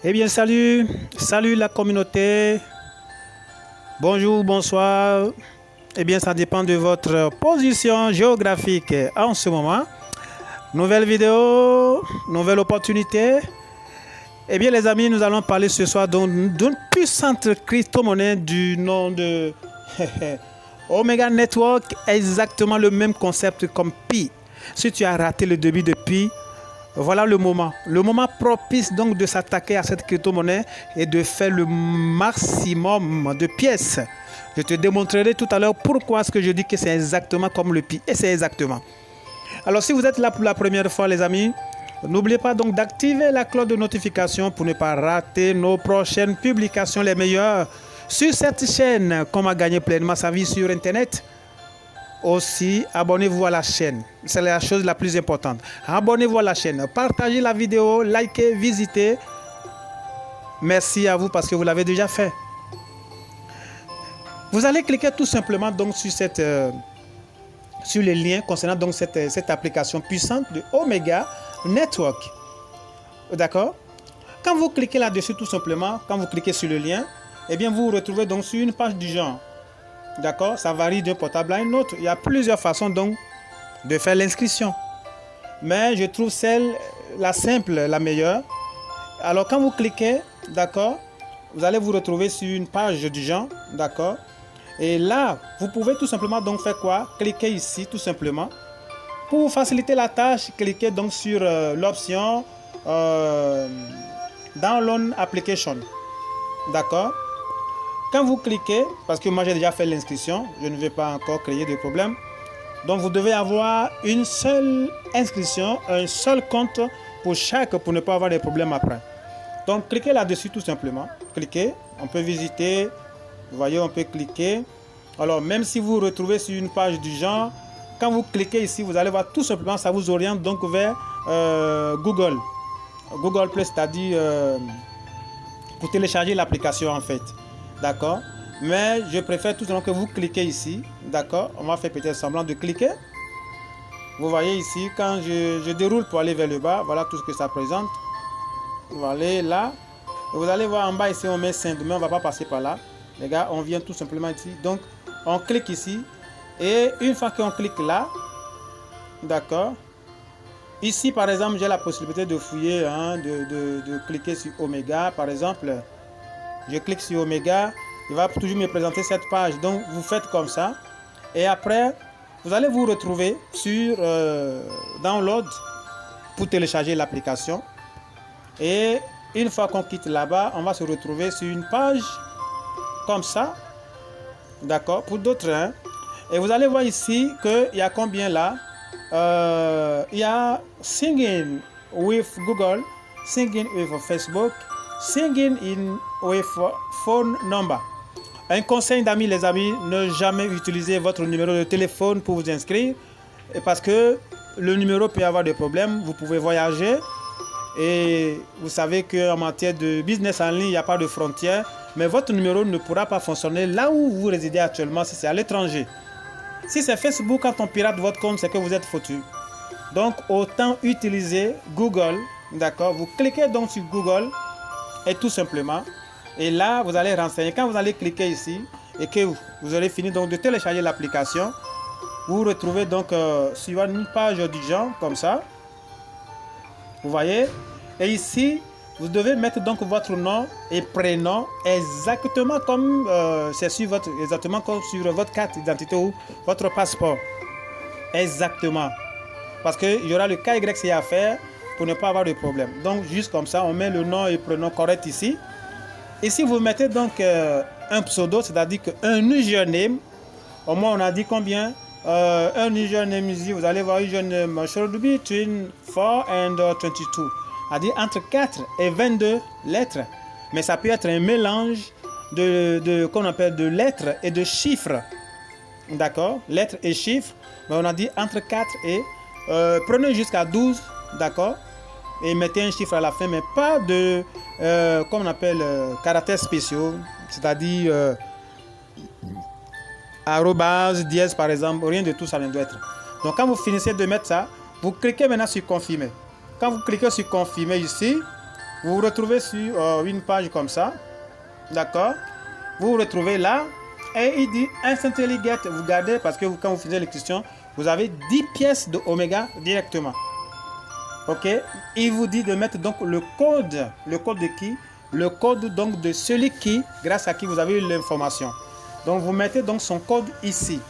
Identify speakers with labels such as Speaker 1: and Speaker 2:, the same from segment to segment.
Speaker 1: Eh bien, salut, salut la communauté. Bonjour, bonsoir. Eh bien, ça dépend de votre position géographique en ce moment. Nouvelle vidéo, nouvelle opportunité. Eh bien, les amis, nous allons parler ce soir d'une puissante crypto-monnaie du nom de Omega Network, exactement le même concept comme Pi. Si tu as raté le début de Pi, voilà le moment propice donc de s'attaquer à cette crypto-monnaie et de faire le maximum de pièces. Je te démontrerai tout à l'heure pourquoi est-ce que je dis que c'est exactement comme le Pi. Et c'est exactement. Alors si vous êtes là pour la première fois les amis, n'oubliez pas donc d'activer la cloche de notification pour ne pas rater nos prochaines publications les meilleures sur cette chaîne. Comment gagner pleinement sa vie sur Internet. Aussi, abonnez-vous à la chaîne. C'est la chose la plus importante. Abonnez-vous à la chaîne. Partagez la vidéo, likez, visitez. Merci à vous parce que vous l'avez déjà fait. Vous allez cliquer tout simplement donc sur les liens concernant donc cette application puissante de Omega Network. D'accord? Quand vous cliquez là-dessus tout simplement, quand vous cliquez sur le lien, eh bien vous vous retrouvez donc sur une page du genre. D'accord? Ça varie d'un portable à un autre. Il y a plusieurs façons donc de faire l'inscription. Mais je trouve la simple, la meilleure. Alors quand vous cliquez, d'accord, vous allez vous retrouver sur une page du genre, d'accord. Et là, vous pouvez tout simplement donc faire quoi? Cliquez ici tout simplement. Pour vous faciliter la tâche, cliquez donc sur l'option Download Application. D'accord? Quand vous cliquez, parce que moi j'ai déjà fait l'inscription, je ne vais pas encore créer de problème. Donc vous devez avoir une seule inscription, un seul compte pour ne pas avoir de problèmes après. Donc cliquez là-dessus tout simplement. Cliquez, on peut visiter, vous voyez, on peut cliquer. Alors même si vous vous retrouvez sur une page du genre, quand vous cliquez ici, vous allez voir tout simplement, ça vous oriente donc vers Google. Google Play, c'est-à-dire pour télécharger l'application en fait. D'accord? Mais je préfère tout simplement que vous cliquez ici. D'accord? On va faire peut-être semblant de cliquer. Vous voyez ici, quand je déroule pour aller vers le bas, voilà tout ce que ça présente. Vous allez là. Et vous allez voir en bas ici, on met Saint, mais on ne va pas passer par là. Les gars, on vient tout simplement ici. Donc, on clique ici. Et une fois qu'on clique là, d'accord? Ici, par exemple, j'ai la possibilité de fouiller, hein, de cliquer sur Omega, par exemple. Je clique sur Omega, il va toujours me présenter cette page. Donc, vous faites comme ça. Et après, vous allez vous retrouver sur Download pour télécharger l'application. Et une fois qu'on quitte là-bas, on va se retrouver sur une page comme ça. D'accord? Pour d'autres. Hein? Et vous allez voir ici qu'il y a combien là? Il y a Singing with Google, Singing with Facebook, Singing in with phone number. Un conseil d'amis, les amis, ne jamais utiliser votre numéro de téléphone pour vous inscrire parce que le numéro peut avoir des problèmes. Vous pouvez voyager et vous savez qu'en matière de business en ligne, il n'y a pas de frontières, mais votre numéro ne pourra pas fonctionner là où vous résidez actuellement si c'est à l'étranger. Si c'est Facebook, quand on pirate votre compte, c'est que vous êtes foutu. Donc, autant utiliser Google, d'accord? Vous cliquez donc sur Google et tout simplement, et là, vous allez renseigner. Quand vous allez cliquer ici et que vous aurez fini donc de télécharger l'application, vous vous retrouvez donc sur une page du genre comme ça. Vous voyez? Et ici, vous devez mettre donc votre nom et prénom exactement comme sur votre carte d'identité ou votre passeport. Exactement. Parce qu'il y aura le KYC à faire pour ne pas avoir de problème. Donc, juste comme ça, on met le nom et prénom correct ici. Ici, vous mettez donc un pseudo, c'est-à-dire qu'un username. Au moins, on a dit combien? Un username ici, vous allez voir username should be between 4 and 22. C'est-à-dire entre 4 et 22 lettres. Mais ça peut être un mélange qu'on appelle de lettres et de chiffres. D'accord? Lettres et chiffres. Mais on a dit entre 4 et... prenez jusqu'à 12. D'accord? Et mettez un chiffre à la fin, mais pas de... comme on appelle caractères spéciaux. C'est-à-dire... arrobase, dièse par exemple. Rien de tout ça ne doit être. Donc quand vous finissez de mettre ça, vous cliquez maintenant sur confirmer. Quand vous cliquez sur confirmer ici, Vous vous retrouvez sur une page comme ça. D'accord? Vous vous retrouvez là. Et il dit instantly get. Vous gardez parce que quand vous faisiez les questions, vous avez 10 pièces de Omega directement. Ok? Il vous dit de mettre donc le code. Le code de qui? Le code donc de celui qui, grâce à qui vous avez eu l'information. Donc vous mettez donc son code ici.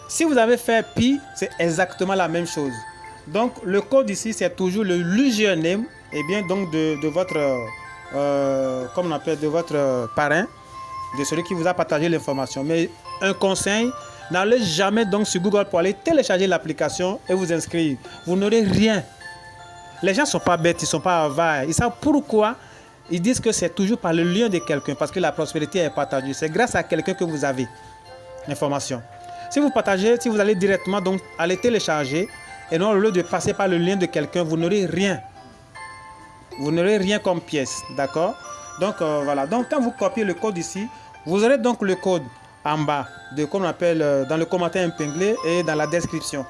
Speaker 1: Si vous avez fait pi, c'est exactement la même chose. Donc le code ici, c'est toujours le username, et bien donc de votre, comme on appelle, de votre parrain, de celui qui vous a partagé l'information. Mais un conseil, n'allez jamais donc sur Google pour aller télécharger l'application et vous inscrire. Vous n'aurez rien. Les gens ne sont pas bêtes, ils ne sont pas avares. Ils savent pourquoi. Ils disent que c'est toujours par le lien de quelqu'un, parce que la prospérité est partagée. C'est grâce à quelqu'un que vous avez l'information. Si vous partagez, si vous allez directement donc aller télécharger, et non au lieu de passer par le lien de quelqu'un, vous n'aurez rien. Vous n'aurez rien comme pièce, d'accord? Donc voilà. Donc quand vous copiez le code ici, vous aurez donc le code en bas, de comme on appelle dans le commentaire épinglé et dans la description.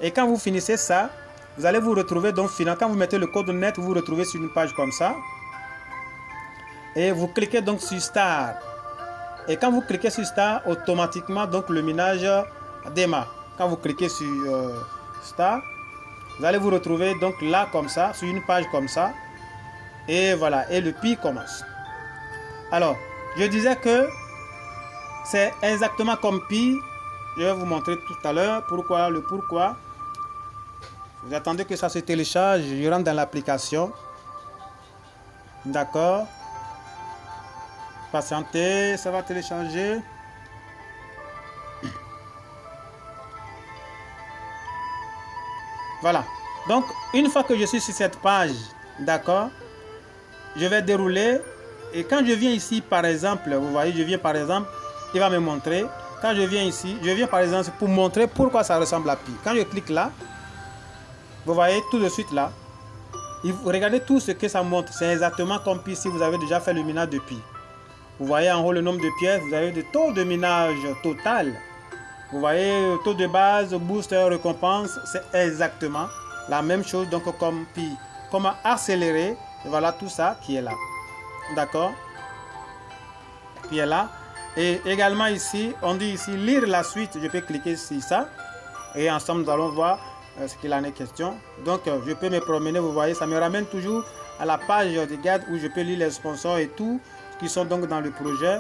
Speaker 1: Et quand vous finissez ça, vous allez vous retrouver donc finalement, quand vous mettez le code net, vous vous retrouvez sur une page comme ça. Et vous cliquez donc sur Start. Et quand vous cliquez sur Start, automatiquement donc le minage démarre. Quand vous cliquez sur Start, vous allez vous retrouver donc là comme ça, sur une page comme ça. Et voilà, et le pi commence. Alors, je disais que c'est exactement comme pi. Je vais vous montrer tout à l'heure pourquoi, le pourquoi. Vous attendez que ça se télécharge, je rentre dans l'application. D'accord. Patientez, ça va télécharger. Voilà. Donc, une fois que je suis sur cette page, d'accord, je vais dérouler. Et quand je viens ici, par exemple, vous voyez, je viens par exemple, il va me montrer. Quand je viens ici, je viens par exemple pour montrer pourquoi ça ressemble à pi. Quand je clique là, vous voyez tout de suite là, regardez tout ce que ça montre. C'est exactement comme pi si vous avez déjà fait le minage de pi. Vous voyez en haut le nombre de pièces, vous avez le taux de minage total. Vous voyez le taux de base, booster, récompense, c'est exactement la même chose donc comme pi. Comment accélérer, voilà tout ça qui est là. D'accord? Qui est là. Et également ici, on dit ici lire la suite, je peux cliquer sur ça. Et ensemble nous allons voir ce qu'il en est question. Donc je peux me promener, vous voyez, ça me ramène toujours à la page de garde où je peux lire les sponsors et tout. Qui sont donc dans le projet.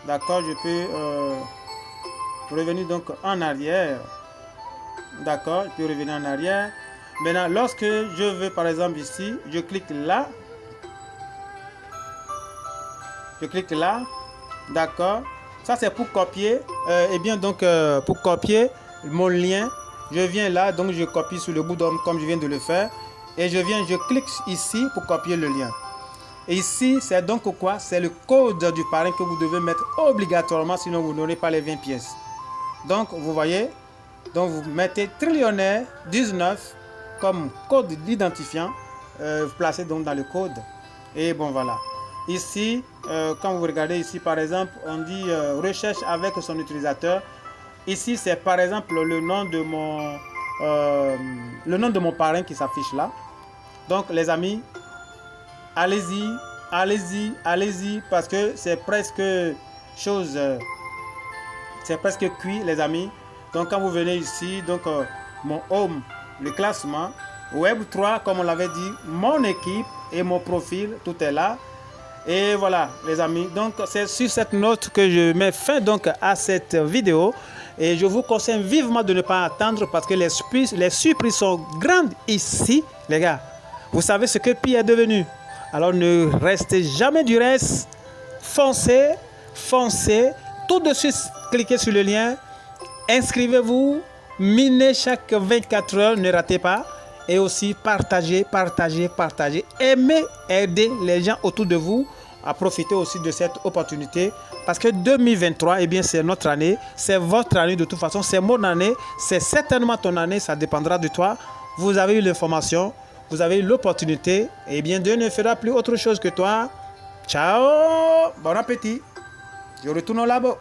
Speaker 1: D'accord, je peux revenir donc en arrière. D'accord, je peux revenir en arrière. Maintenant, lorsque je veux par exemple ici, je clique là. Je clique là. D'accord. Ça c'est pour copier. Et bien donc pour copier mon lien, je viens là, donc je copie sur le bout d'homme comme je viens de le faire. Et je clique ici pour copier le lien. Et ici, c'est donc quoi? C'est le code du parrain que vous devez mettre obligatoirement, sinon vous n'aurez pas les 20 pièces. Donc, vous voyez, donc vous mettez trillionnaire 19 comme code d'identifiant, vous placez donc dans le code. Et bon, voilà. Ici, quand vous regardez ici, par exemple, on dit recherche avec son utilisateur. Ici, c'est par exemple le nom de mon parrain qui s'affiche là. Donc, les amis, allez-y, allez-y, allez-y, parce que c'est presque chose, c'est presque cuit, les amis. Donc, quand vous venez ici, donc mon home, le classement, Web 3, comme on l'avait dit, mon équipe et mon profil, tout est là. Et voilà, les amis. Donc, c'est sur cette note que je mets fin donc à cette vidéo. Et je vous conseille vivement de ne pas attendre parce que les surprises sont grandes ici, les gars. Vous savez ce que Pi est devenu. Alors ne restez jamais du reste. Foncez, foncez. Tout de suite, cliquez sur le lien. Inscrivez-vous. Minez chaque 24 heures. Ne ratez pas. Et aussi partagez, partagez, partagez. Aimez, aider les gens autour de vous à profiter aussi de cette opportunité. Parce que 2023, eh bien, c'est notre année. C'est votre année de toute façon. C'est mon année. C'est certainement ton année. Ça dépendra de toi. Vous avez eu l'information. Vous avez eu l'opportunité. Eh bien, Dieu ne fera plus autre chose que toi. Ciao. Bon appétit. Je retourne au labo.